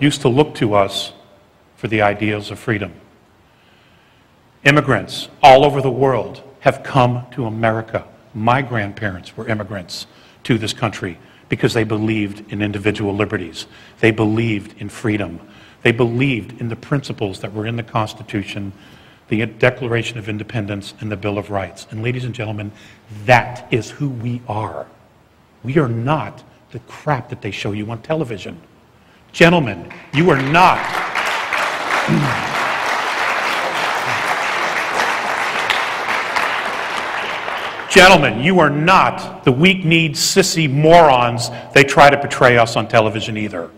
used to look to us for the ideals of freedom. Immigrants all over the world have come to America. My grandparents were immigrants to this country because they believed in individual liberties. They believed in freedom. They believed in the principles that were in the Constitution, the Declaration of Independence, and the Bill of Rights. And ladies and gentlemen, that is who we are. We are not the crap that they show you on television. Gentlemen, you are not. Gentlemen, you are not the weak-kneed, sissy morons they try to portray us on television either.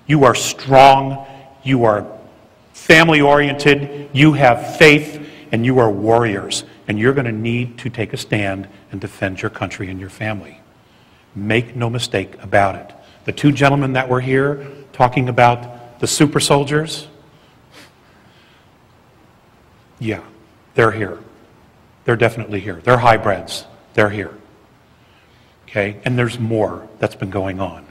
You are strong, you are family-oriented, you have faith, and you are warriors. And you're going to need to take a stand and defend your country and your family. Make no mistake about it. The two gentlemen that were here talking about the super soldiers, yeah, they're here. They're definitely here. They're hybrids. They're here. Okay? And there's more that's been going on.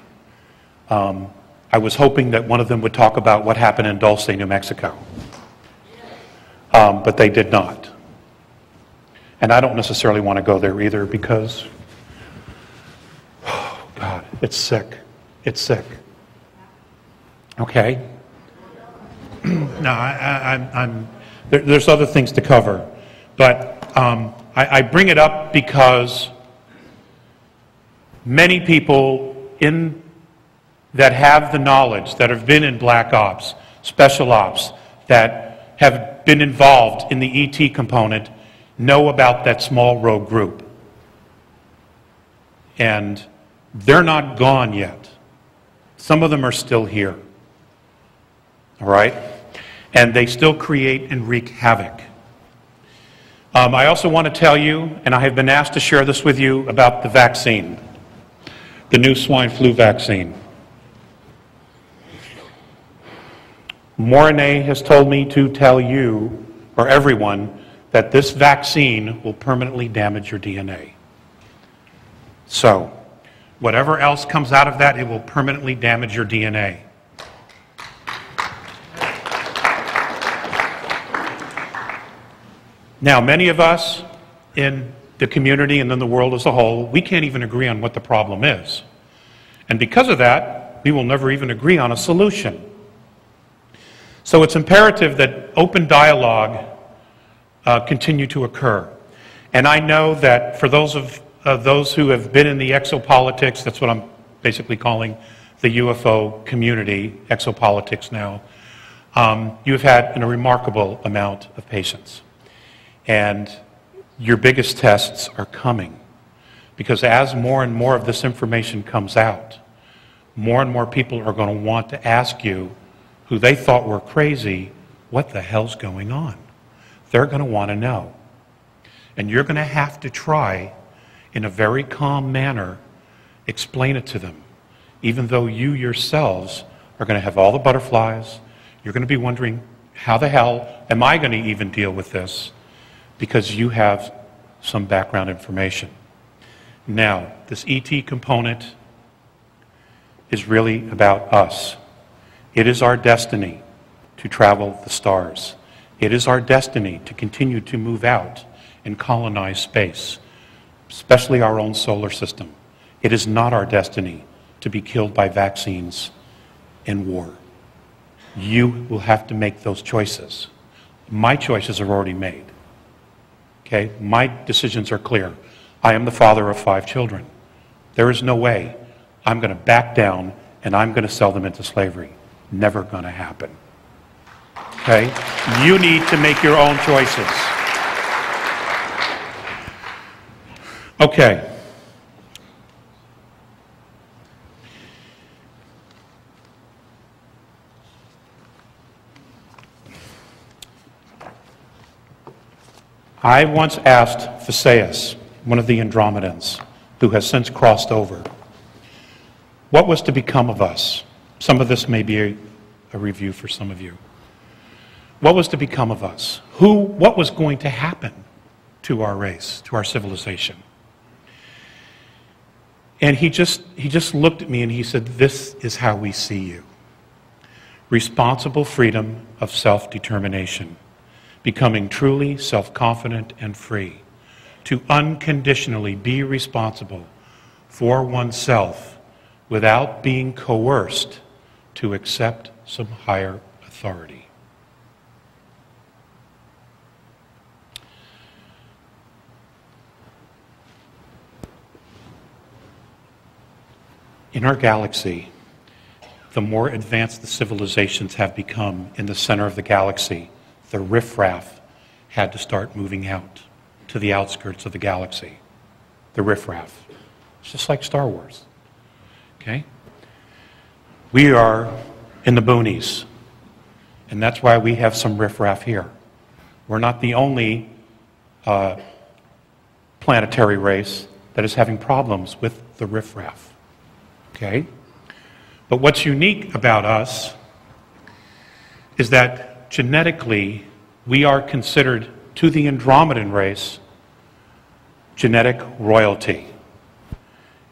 I was hoping that one of them would talk about what happened in Dulce, New Mexico. But they did not. And I don't necessarily want to go there either because, oh God, it's sick. It's sick. Okay? No, there's other things to cover. But I bring it up because many people that have the knowledge, that have been in black ops, special ops, that have been involved in the ET component, know about that small rogue group. And they're not gone yet. Some of them are still here. All right? And they still create and wreak havoc. I also want to tell you, and I have been asked to share this with you, about the vaccine, the new swine flu vaccine. Mornay has told me to tell you, or everyone, that this vaccine will permanently damage your DNA. So, whatever else comes out of that, it will permanently damage your DNA. Now, many of us in the community and in the world as a whole, we can't even agree on what the problem is. And because of that, we will never even agree on a solution. So it's imperative that open dialogue continue to occur. And I know that for those who have been in the exopolitics, that's what I'm basically calling the UFO community, exopolitics now, you've had a remarkable amount of patience. And your biggest tests are coming. Because as more and more of this information comes out, more and more people are going to want to ask you, who they thought were crazy, what the hell's going on? They're going to want to know. And you're going to have to try, in a very calm manner, explain it to them. Even though you yourselves are going to have all the butterflies, you're going to be wondering, how the hell am I going to even deal with this? Because you have some background information. Now, this ET component is really about us. It is our destiny to travel the stars. It is our destiny to continue to move out and colonize space, especially our own solar system. It is not our destiny to be killed by vaccines and war. You will have to make those choices. My choices are already made. Okay, my decisions are clear. I am the father of 5 children. There is no way I'm going to back down and I'm going to sell them into slavery. Never going to happen. Okay? You need to make your own choices. Okay. I once asked Theseus, one of the Andromedans, who has since crossed over, what was to become of us? Some of this may be a review for some of you. What was to become of us? What was going to happen to our race, to our civilization? And he just looked at me and he said, this is how we see you. responsible freedom of self-determination, becoming truly self-confident and free, to unconditionally be responsible for oneself without being coerced to accept some higher authority. In our galaxy, the more advanced the civilizations have become in the center of the galaxy, the riffraff had to start moving out to the outskirts of the galaxy. The riffraff. It's just like Star Wars. Okay? We are in the boonies, and that's why we have some riffraff here. We're not the only planetary race that is having problems with the riffraff. Okay? But what's unique about us is that genetically we are considered, to the Andromedan race, genetic royalty.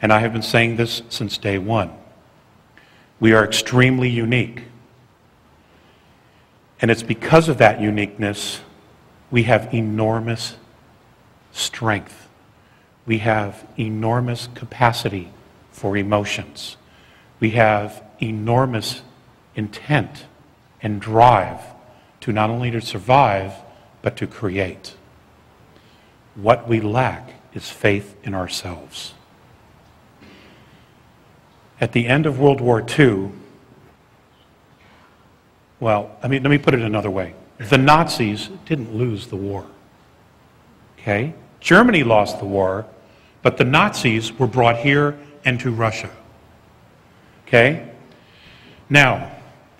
And I have been saying this since day one. We are extremely unique. And it's because of that uniqueness we have enormous strength. We have enormous capacity for emotions. We have enormous intent and drive to not only to survive, but to create. What we lack is faith in ourselves. At the end of World War II, let me put it another way. The Nazis didn't lose the war. Okay? Germany lost the war, but the Nazis were brought here and to Russia. Okay? Now,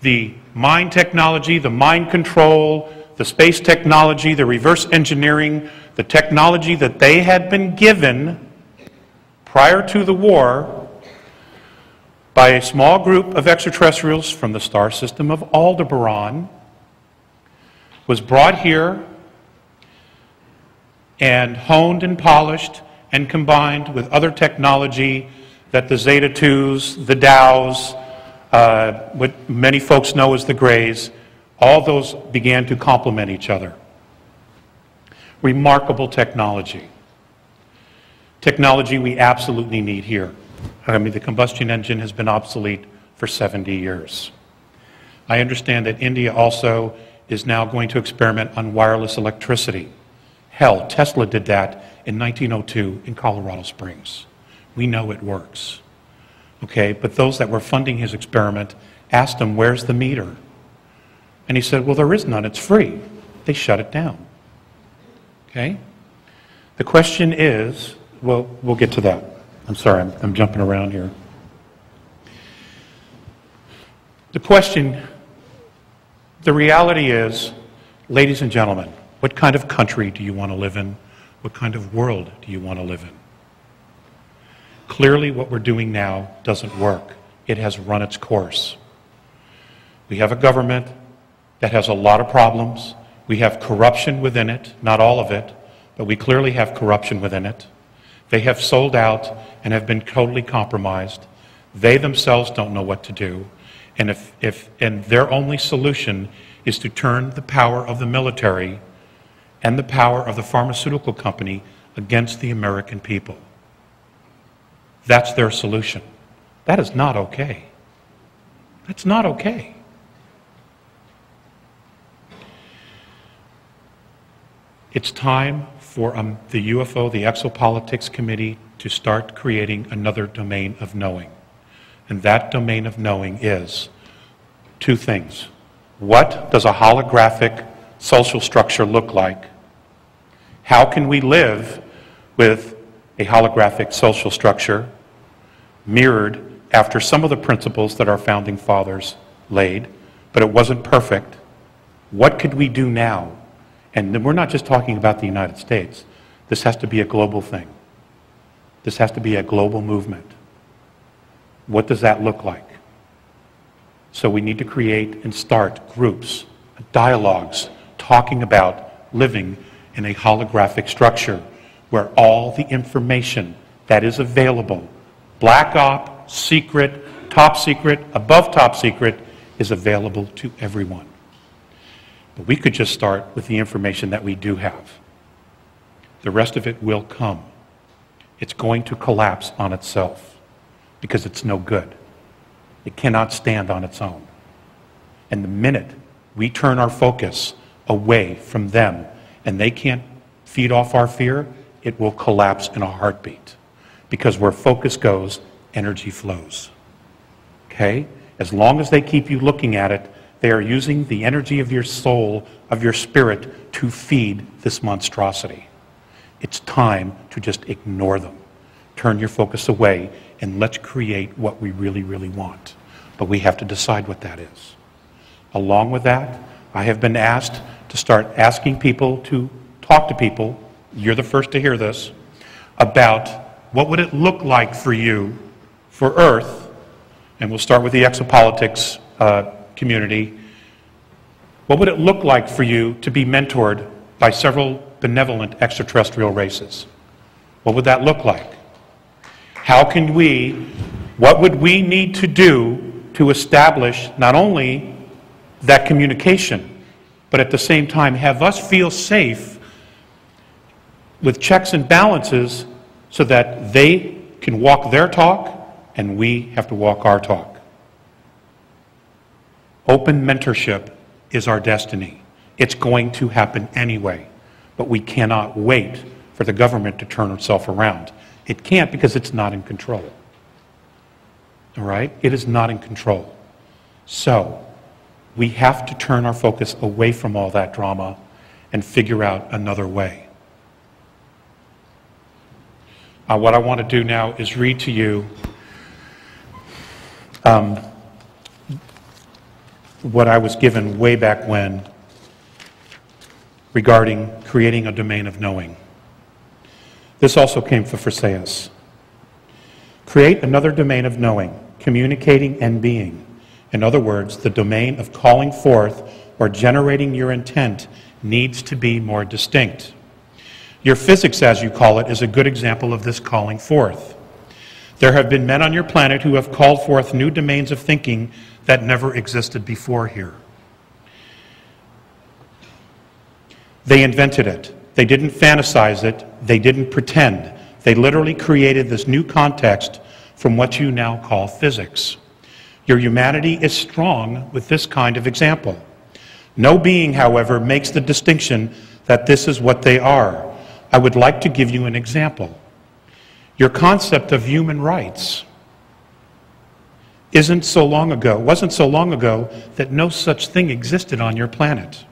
the mind technology, the mind control, the space technology, the reverse engineering, the technology that they had been given prior to the war by a small group of extraterrestrials from the star system of Aldebaran was brought here and honed and polished and combined with other technology that the Zeta 2s, the Dows, what many folks know as the Greys, all those began to complement each other. Remarkable technology. Technology we absolutely need here. The combustion engine has been obsolete for 70 years. I understand that India also is now going to experiment on wireless electricity. Hell, Tesla did that in 1902 in Colorado Springs. We know it works. Okay, but those that were funding his experiment asked him, where's the meter? And he said, well, there is none, it's free. They shut it down. Okay? The question is, we'll get to that. I'm sorry, I'm jumping around here. The reality is, ladies and gentlemen, what kind of country do you want to live in? What kind of world do you want to live in? Clearly, what we're doing now doesn't work. It has run its course. We have a government that has a lot of problems. We have corruption within it, not all of it, but we clearly have corruption within it. They have sold out and have been totally compromised. They themselves don't know what to do. And and their only solution is to turn the power of the military and the power of the pharmaceutical company against the American people. That's their solution. That is not okay. That's not okay. It's time for the UFO, the Exopolitics Committee, to start creating another domain of knowing. And that domain of knowing is two things. What does a holographic social structure look like? How can we live with a holographic social structure mirrored after some of the principles that our founding fathers laid, but it wasn't perfect? What could we do now? And we're not just talking about the United States. This has to be a global thing. This has to be a global movement. What does that look like? So we need to create and start groups, dialogues, talking about living in a holographic structure where all the information that is available, black op, secret, top secret, above top secret, is available to everyone. But we could just start with the information that we do have. The rest of it will come. It's going to collapse on itself because it's no good. It cannot stand on its own. And the minute we turn our focus away from them and they can't feed off our fear, it will collapse in a heartbeat. Because where focus goes, energy flows. Okay? As long as they keep you looking at it, they are using the energy of your soul, of your spirit, to feed this monstrosity. It's time to just ignore them. Turn your focus away and let's create what we really, really want. But we have to decide what that is. Along with that, I have been asked to start asking people to talk to people, you're the first to hear this, about what would it look like for you, for Earth, and we'll start with the exopolitics community. What would it look like for you to be mentored by several benevolent extraterrestrial races? What would that look like? How can what would we need to do to establish not only that communication, but at the same time have us feel safe with checks and balances so that they can walk their talk and we have to walk our talk. Open mentorship is our destiny. It's going to happen anyway, but we cannot wait for the government to turn itself around. It can't because it's not in control. All right? It is not in control. So, we have to turn our focus away from all that drama and figure out another way. What I want to do now is read to you what I was given way back when regarding creating a domain of knowing. This also came from Versailles. Create another domain of knowing, communicating and being. In other words, the domain of calling forth or generating your intent needs to be more distinct. Your physics, as you call it, is a good example of this calling forth. There have been men on your planet who have called forth new domains of thinking that never existed before here. They invented it. They didn't fantasize it. They didn't pretend. They literally created this new context from what you now call physics. Your humanity is strong with this kind of example. No being, however, makes the distinction that this is what they are. I would like to give you an example. Your concept of human rights wasn't so long ago that no such thing existed on your planet.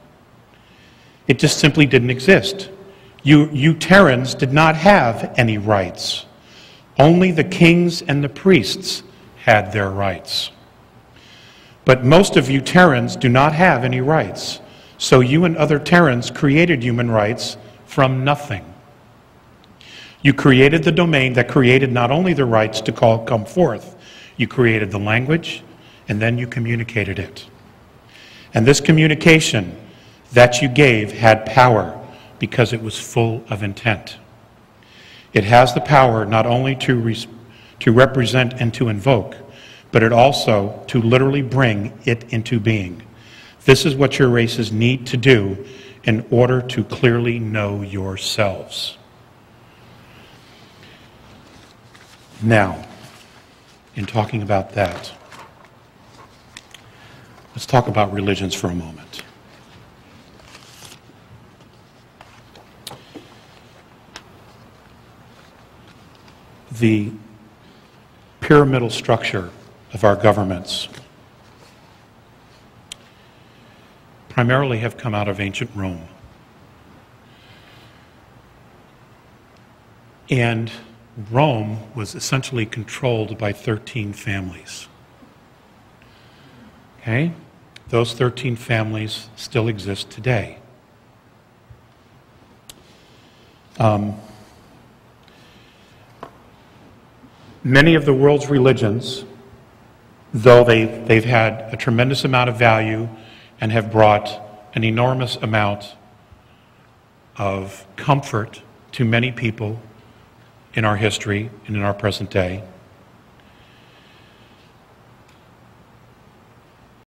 It just simply didn't exist. You Terrans did not have any rights. Only the kings and the priests had their rights. But most of you Terrans do not have any rights. So you and other Terrans created human rights from nothing. You created the domain that created not only the rights to come forth, you created the language, and then you communicated it. And this communication that you gave had power because it was full of intent. It has the power not only to represent and to invoke, but it also to literally bring it into being. This is what your races need to do in order to clearly know yourselves. Now, in talking about that, let's talk about religions for a moment. The pyramidal structure of our governments primarily have come out of ancient Rome. And Rome was essentially controlled by 13 families. Okay? Those 13 families still exist today. Many of the world's religions, though they've had a tremendous amount of value and have brought an enormous amount of comfort to many people in our history and in our present day,